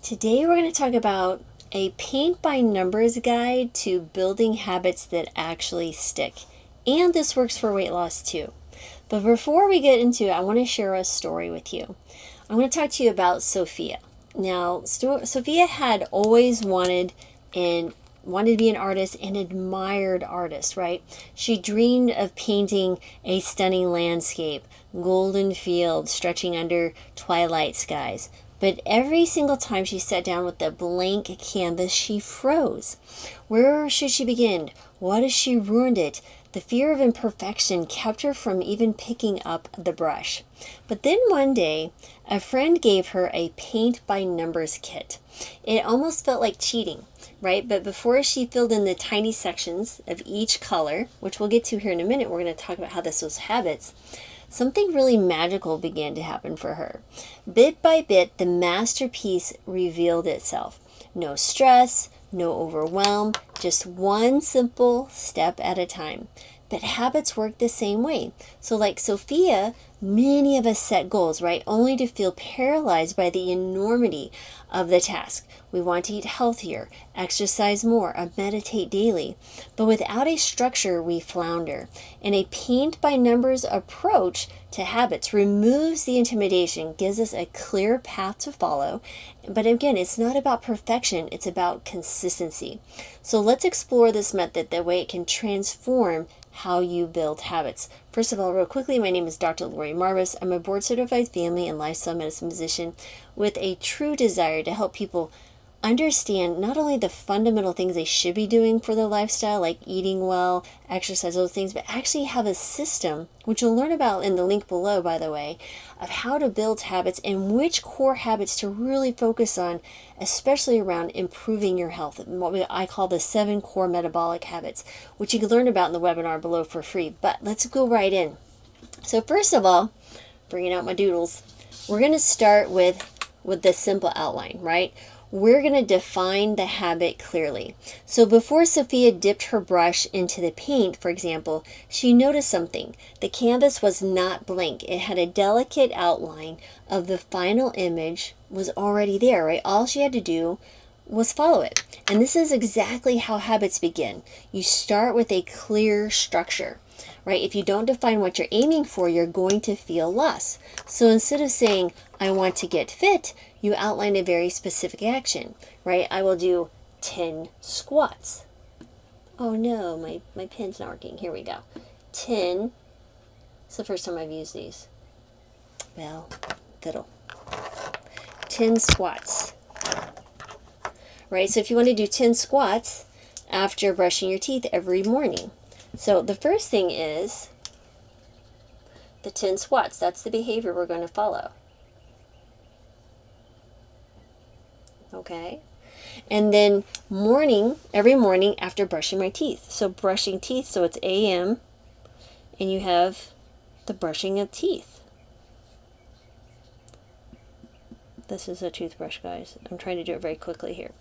Today we're going to talk about a paint by numbers guide to building habits that actually stick. And this works for weight loss too. But before we get into it, I want to share a story with you. I'm going to talk to you about Sophia. Now, Sophia had always wanted to be an artist and admired artists, right? She dreamed of painting a stunning landscape, golden fields stretching under twilight skies. But every single time she sat down with the blank canvas, she froze. Where should she begin? What if she ruined it? The fear of imperfection kept her from even picking up the brush. But then one day, a friend gave her a paint by numbers kit. It almost felt like cheating, right? But before she filled in the tiny sections of each color, which we'll get to here in a minute, we're going to talk about how this was habits, something really magical began to happen for her. Bit by bit, the masterpiece revealed itself. No stress, no overwhelm, just one simple step at a time. But habits work the same way. So like Sophia, many of us set goals, right? Only to feel paralyzed by the enormity of the task. We want to eat healthier, exercise more, or meditate daily. But without a structure, we flounder. And a paint by numbers approach to habits removes the intimidation, gives us a clear path to follow. But again, it's not about perfection, it's about consistency. So let's explore this method, the way it can transform how you build habits. First of all, real quickly, my name is Dr. Lori Marvis. I'm a board-certified family and lifestyle medicine physician with a true desire to help people understand not only the fundamental things they should be doing for their lifestyle, like eating well, exercise, those things, but actually have a system, which you'll learn about in the link below, by the way, of how to build habits and which core habits to really focus on, especially around improving your health, what I call the 7 core metabolic habits, which you can learn about in the webinar below for free. But let's go right in. So first of all, bringing out my doodles, we're going to start with the simple outline, right? We're going to define the habit clearly. So before Sophia dipped her brush into the paint, for example, she noticed something. The canvas was not blank. It had a delicate outline of the final image was already there, right? All she had to do was follow it. And this is exactly how habits begin. You start with a clear structure, right? If you don't define what you're aiming for, you're going to feel lost. So instead of saying, I want to get fit, you outline a very specific action, right? I will do 10 squats. Oh no, my pen's not working. Here we go. 10. It's the first time I've used these. Well, fiddle. 10 squats. Right? So if you want to do 10 squats after brushing your teeth every morning. So the first thing is the 10 squats. That's the behavior we're going to follow. Okay? And then every morning after brushing my teeth. So brushing teeth, so it's AM, and you have the brushing of teeth. This is a toothbrush, guys. I'm trying to do it very quickly here.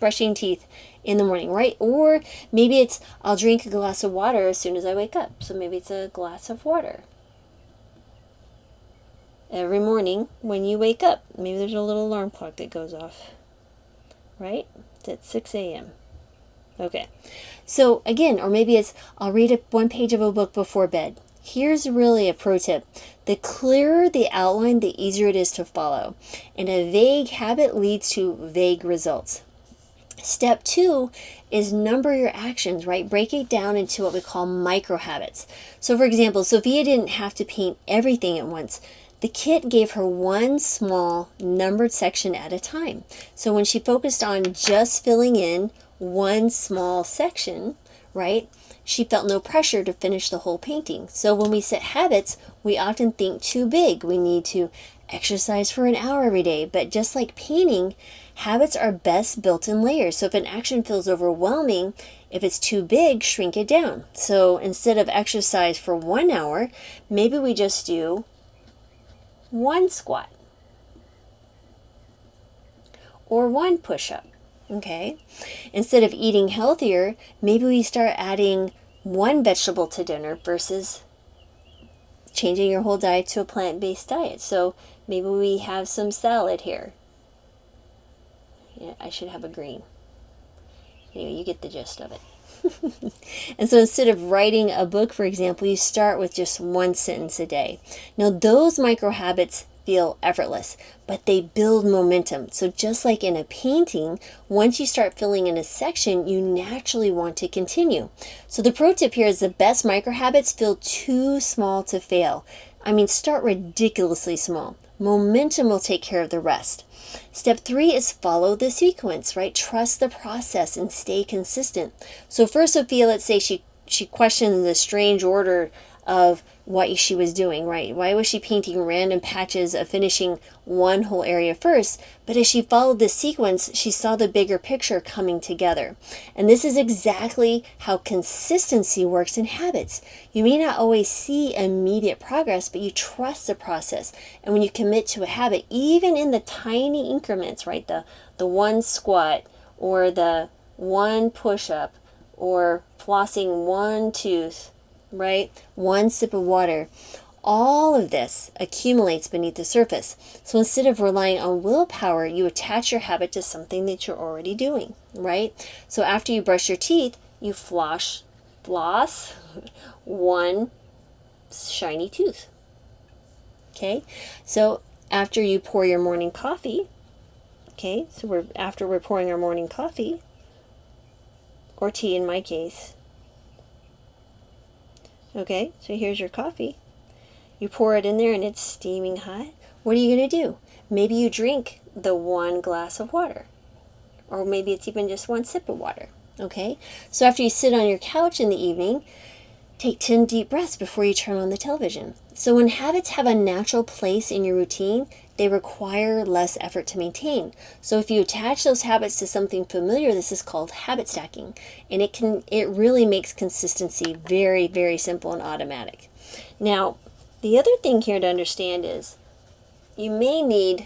Brushing teeth in the morning, right? Or maybe it's I'll drink a glass of water as soon as I wake up. So maybe it's a glass of water. Every morning when you wake up, maybe there's a little alarm clock that goes off, right? It's at 6 a.m. Okay. So again, or maybe it's I'll read one page of a book before bed. Here's really a pro tip. The clearer the outline, the easier it is to follow. And a vague habit leads to vague results. Step 2 is number your actions, right? Break it down into what we call micro habits. So for example, Sophia didn't have to paint everything at once. The kit gave her one small numbered section at a time. So when she focused on just filling in one small section, right, she felt no pressure to finish the whole painting. So when we set habits, we often think too big. We need to exercise for an hour every day. But just like painting, habits are best built in layers. So if an action feels overwhelming, if it's too big, shrink it down. So instead of exercise for 1 hour, maybe we just do 1 squat or 1 push-up. Okay? Instead of eating healthier, maybe we start adding 1 vegetable to dinner versus changing your whole diet to a plant-based diet. So maybe we have some salad here. Yeah, I should have a green. Anyway, you get the gist of it. And so instead of writing a book, for example, you start with just one sentence a day. Now, those micro habits feel effortless, but they build momentum. So just like in a painting, once you start filling in a section, you naturally want to continue. So the pro tip here is the best micro habits feel too small to fail. I mean, start ridiculously small. Momentum will take care of the rest. Step 3 is follow the sequence, right? Trust the process and stay consistent. So first, Sophia, let's say she questioned the strange order of what she was doing, right? Why was she painting random patches of finishing one whole area first? But as she followed the sequence, she saw the bigger picture coming together. And this is exactly how consistency works in habits. You may not always see immediate progress, but you trust the process. And when you commit to a habit, even in the tiny increments, right? The one squat or the one push-up or flossing one tooth, right? One sip of water. All of this accumulates beneath the surface. So instead of relying on willpower, you attach your habit to something that you're already doing, right? So after you brush your teeth, you floss one shiny tooth. Okay? So after you pour your morning coffee, okay? So after we're pouring our morning coffee, or tea in my case, okay, so here's your coffee. You pour it in there and it's steaming hot. What are you going to do? Maybe you drink the one glass of water. Or maybe it's even just one sip of water. Okay? So after you sit on your couch in the evening, take 10 deep breaths before you turn on the television. So when habits have a natural place in your routine, they require less effort to maintain. So if you attach those habits to something familiar, this is called habit stacking. And it really makes consistency very, very simple and automatic. Now, the other thing here to understand is you may need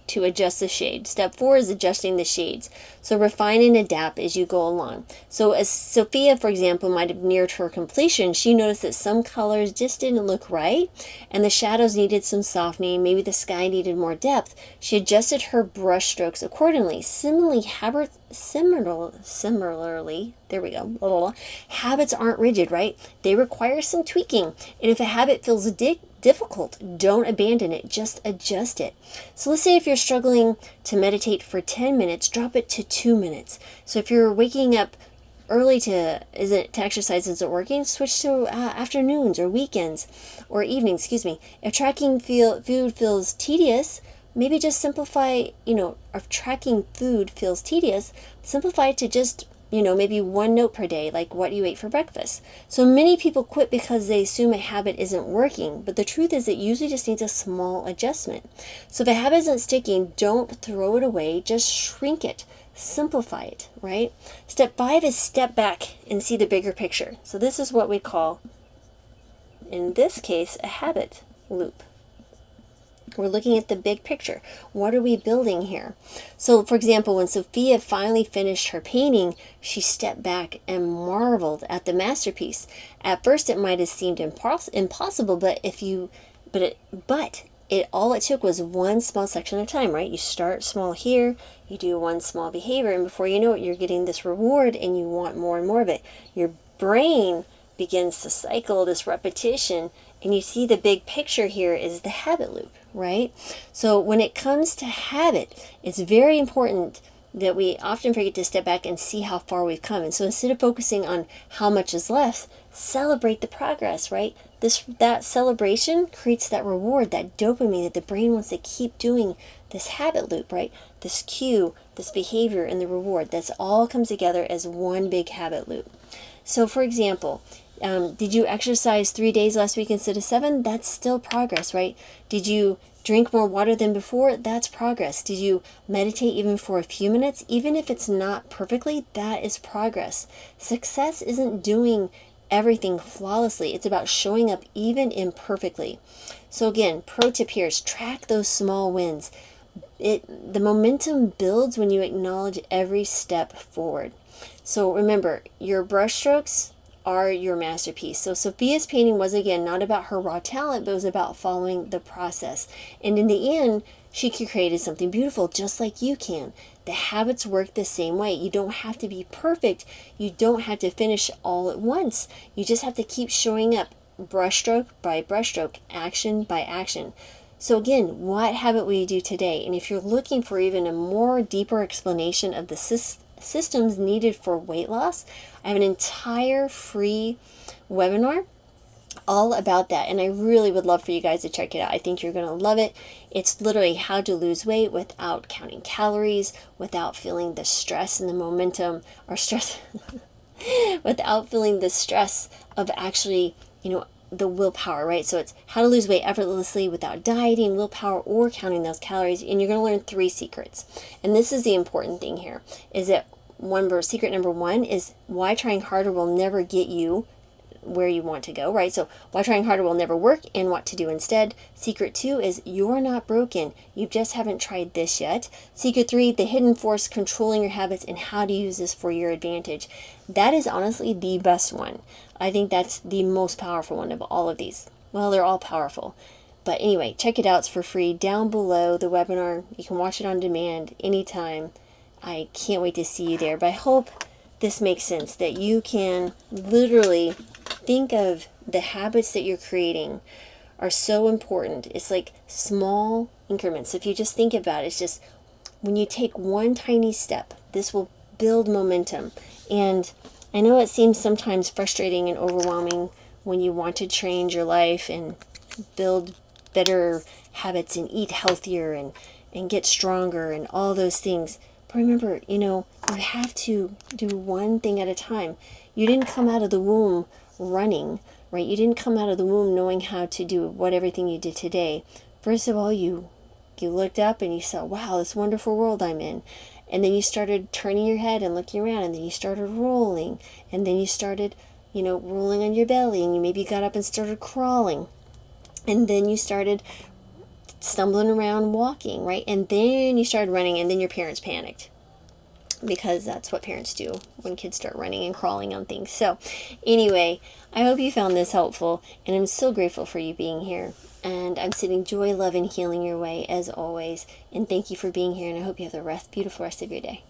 to adjust the shade. Step 4 is adjusting the shades. So refine and adapt as you go along. So as Sophia, for example, might have neared her completion, she noticed that some colors just didn't look right and the shadows needed some softening. Maybe the sky needed more depth. She adjusted her brush strokes accordingly. Similarly, there we go. Blah, blah, blah. Habits aren't rigid, right? They require some tweaking. And if a habit feels difficult, don't abandon it, just adjust it. So let's say if you're struggling to meditate for 10 minutes, drop it to 2 minutes. So if you're waking up early to exercise isn't working, switch to afternoons or weekends or evenings, If tracking food feels tedious, maybe just simplify, if tracking food feels tedious, simplify it to just maybe one note per day, like what you ate for breakfast. So many people quit because they assume a habit isn't working, but the truth is it usually just needs a small adjustment. So if a habit isn't sticking, don't throw it away, just shrink it, simplify it, right? Step 5 is step back and see the bigger picture. So this is what we call, in this case, a habit loop. We're looking at the big picture. What are we building here? So, for example, when Sophia finally finished her painting, she stepped back and marveled at the masterpiece. At first, it might have seemed impossible, but all it took was one small section at a time, right? You start small here, you do one small behavior, and before you know it, you're getting this reward, and you want more and more of it. Your brain begins to cycle this repetition, and you see the big picture here is the habit loop, right? So when it comes to habit, it's very important that we often forget to step back and see how far we've come. And so instead of focusing on how much is left, celebrate the progress, right? That celebration creates that reward, that dopamine that the brain wants to keep doing this habit loop, right? This cue, this behavior, and the reward. That's all comes together as one big habit loop. So for example, did you exercise 3 days last week instead of 7? That's still progress, right? Did you drink more water than before? That's progress. Did you meditate even for a few minutes? Even if it's not perfectly, that is progress. Success isn't doing everything flawlessly. It's about showing up even imperfectly. So again, pro tip here is track those small wins. The momentum builds when you acknowledge every step forward. So remember, your brushstrokes are your masterpiece. So Sophia's painting was, again, not about her raw talent, but it was about following the process. And in the end, she created something beautiful just like you can. The habits work the same way. You don't have to be perfect. You don't have to finish all at once. You just have to keep showing up brushstroke by brushstroke, action by action. So again, what habit will you do today? And if you're looking for even a more deeper explanation of the systems needed for weight loss, I have an entire free webinar all about that, and I really would love for you guys to check it out. I think you're going to love it. It's literally how to lose weight without counting calories, without feeling the stress and the momentum, or stress without feeling the stress of actually, the willpower, right? So it's how to lose weight effortlessly without dieting, willpower, or counting those calories. And you're going to learn 3 secrets. And this is the important thing here, is that secret number 1 is why trying harder will never get you where you want to go, right? So why trying harder will never work, and what to do instead. Secret 2 is you're not broken. You just haven't tried this yet. Secret 3, the hidden force controlling your habits and how to use this for your advantage. That is honestly the best one. I think that's the most powerful one of all of these. Well, they're all powerful. But anyway, check it out. It's for free down below the webinar. You can watch it on demand anytime. I can't wait to see you there. But I hope this makes sense, that you can literally think of the habits that you're creating are so important. It's like small increments. If you just think about it, it's just when you take one tiny step, this will build momentum. And I know it seems sometimes frustrating and overwhelming when you want to change your life and build better habits and eat healthier and get stronger and all those things. But remember, you have to do one thing at a time. You didn't come out of the womb running, right? You didn't come out of the womb knowing how to do everything you did today. First of all, you looked up and you saw, wow, this wonderful world I'm in. And then you started turning your head and looking around, and then you started rolling, and then you started, rolling on your belly, and you maybe got up and started crawling. And then you started stumbling around walking, right? And then you started running, and then your parents panicked, because that's what parents do when kids start running and crawling on things. So anyway, I hope you found this helpful, and I'm so grateful for you being here. And I'm sending joy, love, and healing your way as always. And thank you for being here, and I hope you have the beautiful rest of your day.